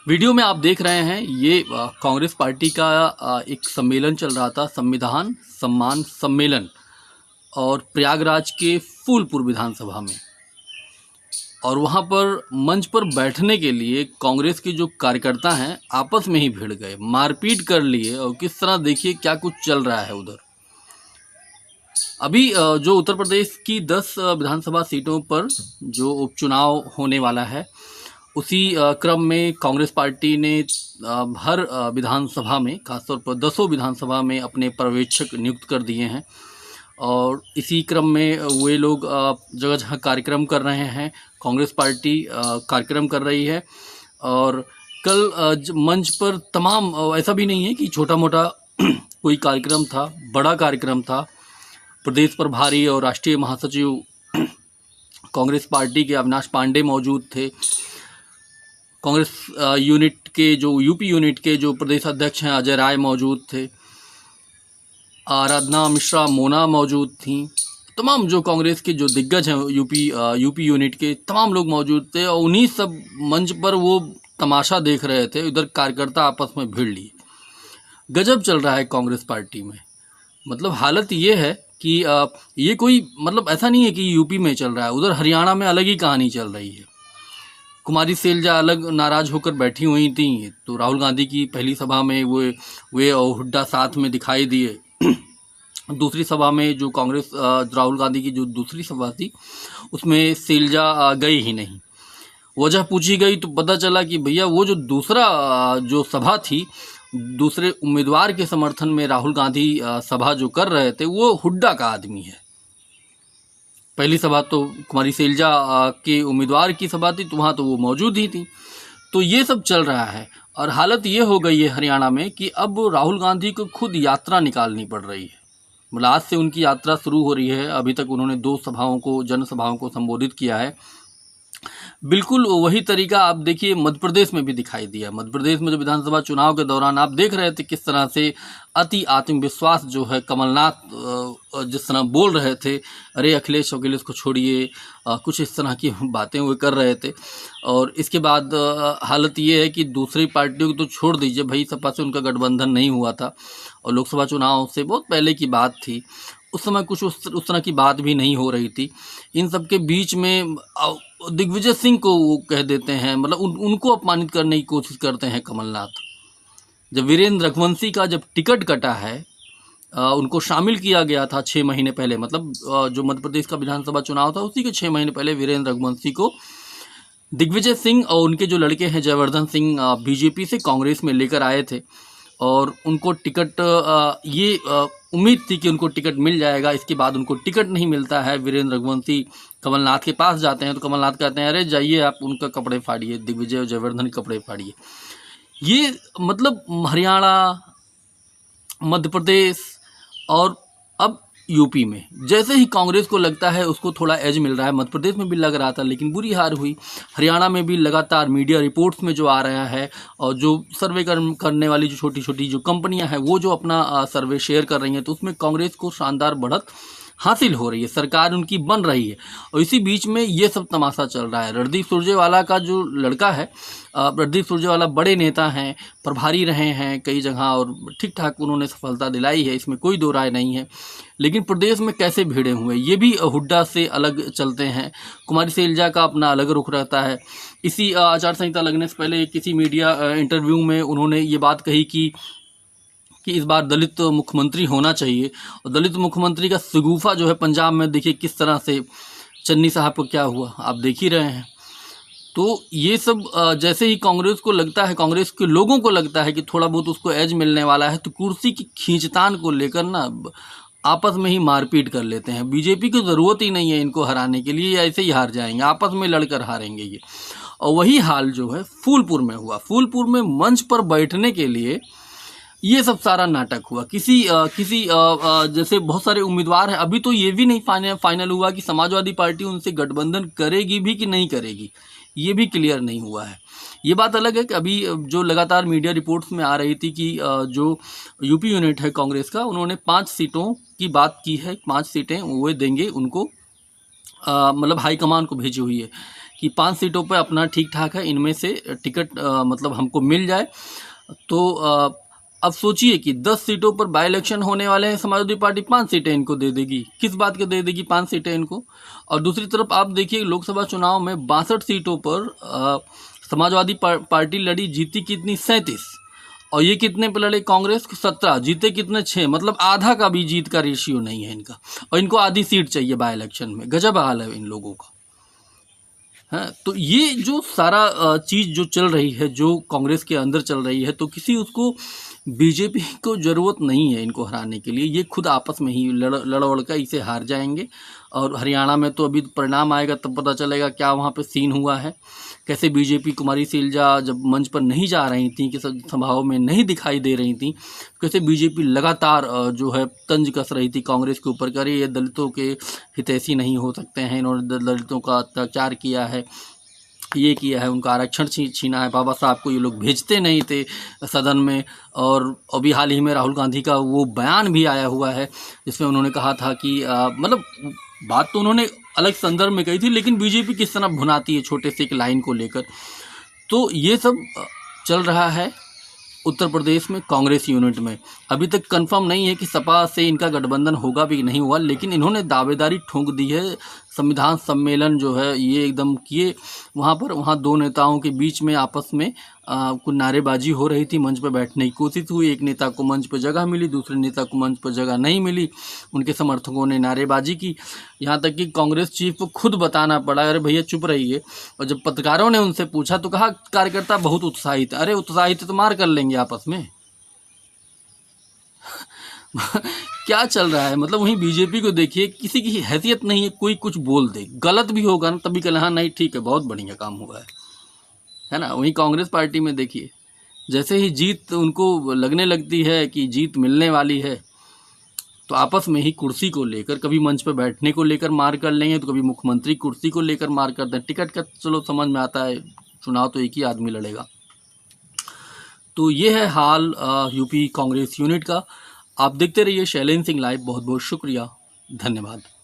Video में आप देख रहे हैं ये कांग्रेस पार्टी का एक सम्मेलन चल रहा था, संविधान सम्मान सम्मेलन, और प्रयागराज के फूलपुर विधानसभा में। और वहाँ पर मंच पर बैठने के लिए कांग्रेस के जो कार्यकर्ता हैं आपस में ही भिड़ गए, मारपीट कर लिए। और किस तरह देखिए क्या कुछ चल रहा है उधर। अभी जो उत्तर प्रदेश की 10 विधानसभा सीटों पर जो उपचुनाव होने वाला है, उसी क्रम में कांग्रेस पार्टी ने हर विधानसभा में, खासतौर पर 10 विधानसभा में अपने पर्यवेक्षक नियुक्त कर दिए हैं। और इसी क्रम में वे लोग जगह जगह कार्यक्रम कर रहे हैं। कांग्रेस पार्टी कार्यक्रम कर रही है। और कल मंच पर तमाम, ऐसा भी नहीं है कि छोटा मोटा कोई कार्यक्रम था, बड़ा कार्यक्रम था। प्रदेश प्रभारी और राष्ट्रीय महासचिव कांग्रेस पार्टी के अविनाश पांडे मौजूद थे। कांग्रेस यूनिट के जो यूपी यूनिट के जो प्रदेश अध्यक्ष हैं अजय राय मौजूद थे। आराधना मिश्रा मोना मौजूद थी। तमाम जो कांग्रेस के जो दिग्गज हैं यूपी यूनिट के तमाम लोग मौजूद थे। और उन्हीं सब मंच पर वो तमाशा देख रहे थे। उधर कार्यकर्ता आपस में भिड़ लिए। गजब चल रहा है कांग्रेस पार्टी में। मतलब हालत ये है कि ये कोई, मतलब ऐसा नहीं है कि यूपी में चल रहा है, उधर हरियाणा में अलग ही कहानी चल रही है। कुमारी सैलजा अलग नाराज होकर बैठी हुई थी, तो राहुल गांधी की पहली सभा में वे और हुड्डा साथ में दिखाई दिए। दूसरी सभा में जो कांग्रेस राहुल गांधी की जो दूसरी सभा थी, उसमें सैलजा गई ही नहीं। वजह पूछी गई तो पता चला कि भैया वो जो दूसरा जो सभा थी, दूसरे उम्मीदवार के समर्थन में राहुल गांधी सभा जो कर रहे थे, वो हुड्डा का आदमी है। पहली सभा तो कुमारी सैलजा के उम्मीदवार की सभा थी, तो वहाँ तो वो मौजूद ही थी। तो ये सब चल रहा है। और हालत ये हो गई है हरियाणा में कि अब राहुल गांधी को खुद यात्रा निकालनी पड़ रही है। मतलब आज से उनकी यात्रा शुरू हो रही है। अभी तक उन्होंने 2 जनसभाओं को संबोधित किया है। बिल्कुल वही तरीका आप देखिए मध्य प्रदेश में भी दिखाई दिया। मध्य प्रदेश में जो विधानसभा चुनाव के दौरान आप देख रहे थे किस तरह से अति आत्मविश्वास जो है कमलनाथ जिस तरह बोल रहे थे, अरे अखिलेश को छोड़िए, कुछ इस तरह की बातें वो कर रहे थे। और इसके बाद हालत ये है कि दूसरी पार्टियों को तो छोड़ दीजिए, भाई सपा से उनका गठबंधन नहीं हुआ था और लोकसभा चुनाव से बहुत पहले की बात थी। उस समय कुछ उस तरह की बात भी नहीं हो रही थी। इन सब के बीच में दिग्विजय सिंह को वो कह देते हैं, मतलब उनको अपमानित करने की कोशिश करते हैं कमलनाथ। जब वीरेंद्र रघुवंशी का जब टिकट कटा है, उनको शामिल किया गया था 6 महीने पहले, मतलब जो मध्य प्रदेश का विधानसभा चुनाव था उसी के 6 महीने पहले वीरेंद्र रघुवंशी को दिग्विजय सिंह और उनके जो लड़के हैं जयवर्धन सिंह बीजेपी से कांग्रेस में लेकर आए थे। और उनको टिकट ये उम्मीद थी कि उनको टिकट मिल जाएगा। इसके बाद उनको टिकट नहीं मिलता है। वीरेंद्र रघुवंशी कमलनाथ के पास जाते हैं तो कमलनाथ कहते हैं, अरे जाइए आप उनका कपड़े फाड़िए, दिग्विजय और जयवर्धन के कपड़े फाड़िए। ये मतलब हरियाणा, मध्य प्रदेश और अब यूपी में जैसे ही कांग्रेस को लगता है उसको थोड़ा एज मिल रहा है। मध्य प्रदेश में भी लग रहा था लेकिन बुरी हार हुई। हरियाणा में भी लगातार मीडिया रिपोर्ट्स में जो आ रहा है, और जो सर्वे करने वाली जो छोटी छोटी जो कंपनियां हैं वो जो अपना सर्वे शेयर कर रही हैं, तो उसमें कांग्रेस को शानदार बढ़त हासिल हो रही है, सरकार उनकी बन रही है। और इसी बीच में ये सब तमाशा चल रहा है। रणदीप सुरजेवाला का जो लड़का है, रणदीप सुरजेवाला बड़े नेता हैं, प्रभारी रहे हैं कई जगह और ठीक ठाक उन्होंने सफलता दिलाई है, इसमें कोई दो राय नहीं है। लेकिन प्रदेश में कैसे भिड़े हुए, ये भी हुड्डा से अलग चलते हैं। कुमारी सैलजा का अपना अलग रुख रहता है। इसी आचार संहिता लगने से पहले किसी मीडिया इंटरव्यू में उन्होंने ये बात कही कि इस बार दलित मुख्यमंत्री होना चाहिए। और दलित मुख्यमंत्री का शगुफा जो है पंजाब में देखिए किस तरह से चन्नी साहब को क्या हुआ, आप देख ही रहे हैं। तो ये सब जैसे ही कांग्रेस को लगता है, कांग्रेस के लोगों को लगता है कि थोड़ा बहुत उसको एज मिलने वाला है, तो कुर्सी की खींचतान को लेकर ना आपस में ही मारपीट कर लेते हैं। बीजेपी की ज़रूरत ही नहीं है इनको हराने के लिए, ऐसे ही हार जाएंगे, आपस में लड़कर हारेंगे ये। और वही हाल जो है फूलपुर में हुआ। फूलपुर में मंच पर बैठने के लिए ये सब सारा नाटक हुआ। किसी जैसे बहुत सारे उम्मीदवार हैं, अभी तो ये भी नहीं फाइनल हुआ कि समाजवादी पार्टी उनसे गठबंधन करेगी भी कि नहीं करेगी, ये भी क्लियर नहीं हुआ है। ये बात अलग है कि अभी जो लगातार मीडिया रिपोर्ट्स में आ रही थी कि जो यूपी यूनिट है कांग्रेस का, उन्होंने 5 सीटों की बात की है, 5 सीटें वो देंगे उनको, मतलब हाईकमान को भेजी हुई है कि 5 सीटों पे अपना ठीक ठाक है, इनमें से टिकट मतलब हमको मिल जाए। तो अब सोचिए कि 10 सीटों पर बाई इलेक्शन होने वाले हैं, समाजवादी पार्टी 5 सीटें इनको दे देगी। किस बात के दे देगी 5 सीटें इनको? और दूसरी तरफ आप देखिए लोकसभा चुनाव में 62 सीटों पर समाजवादी पार्टी लड़ी, जीती कितनी? 37। और ये कितने पे लड़े? कांग्रेस 17, जीते कितने? 6। मतलब आधा का भी जीत का रेशियो नहीं है इनका, और इनको आधी सीट चाहिए बाई इलेक्शन में। गजब हाल है इन लोगों का। है तो ये जो सारा चीज़ जो चल रही है, जो कांग्रेस के अंदर चल रही है, तो किसी उसको बीजेपी को ज़रूरत नहीं है इनको हराने के लिए। ये खुद आपस में ही लड़ कर इसे हार जाएंगे। और हरियाणा में तो अभी परिणाम आएगा तब पता चलेगा क्या वहाँ पे सीन हुआ है। कैसे बीजेपी कुमारी सैलजा जब मंच पर नहीं जा रही थी, कि सभाओं में नहीं दिखाई दे रही थी, कैसे बीजेपी लगातार जो है तंज कस रही थी कांग्रेस के ऊपर। करे ये दलितों के हितैषी नहीं हो सकते हैं, इन्होंने दलितों का अत्याचार किया है, ये किया है, उनका आरक्षण छीना है, बाबा साहब को ये लोग भेजते नहीं थे सदन में। और अभी हाल ही में राहुल गांधी का वो बयान भी आया हुआ है जिसमें उन्होंने कहा था कि मतलब बात तो उन्होंने अलग संदर्भ में कही थी, लेकिन बीजेपी किस तरह भुनाती है छोटे से एक लाइन को लेकर। तो ये सब चल रहा है उत्तर प्रदेश में कांग्रेस यूनिट में। अभी तक कंफर्म नहीं है कि सपा से इनका गठबंधन होगा भी नहीं हुआ, लेकिन इन्होंने दावेदारी ठोंक दी है। संविधान सम्मेलन जो है ये एकदम किए वहाँ दो नेताओं के बीच में आपस में कुछ नारेबाजी हो रही थी। मंच पर बैठने की कोशिश हुई, एक नेता को मंच पर जगह मिली, दूसरे नेता को मंच पर जगह नहीं मिली, उनके समर्थकों ने नारेबाजी की। यहाँ तक कि कांग्रेस चीफ को खुद बताना पड़ा, अरे भैया चुप रहिए। और जब पत्रकारों ने उनसे पूछा तो कहा कार्यकर्ता बहुत उत्साहित। अरे उत्साहित तो मार कर लेंगे आपस में। क्या चल रहा है? मतलब वहीं बीजेपी को देखिए, किसी की हैसियत नहीं है, कोई कुछ बोल दे, गलत भी होगा ना तभी कहें हाँ नहीं ठीक है, बहुत बढ़िया काम हुआ है ना। वहीं कांग्रेस पार्टी में देखिए, जैसे ही जीत उनको लगने लगती है कि जीत मिलने वाली है, तो आपस में ही कुर्सी को लेकर, कभी मंच पर बैठने को लेकर मार कर लेंगे, तो कभी मुख्यमंत्री कुर्सी को लेकर मार कर दें। टिकट का चलो समझ में आता है, चुनाव तो एक ही आदमी लड़ेगा। तो ये है हाल यूपी कांग्रेस यूनिट का। आप देखते रहिए शैलेंद्र सिंह लाइव। बहुत बहुत शुक्रिया, धन्यवाद।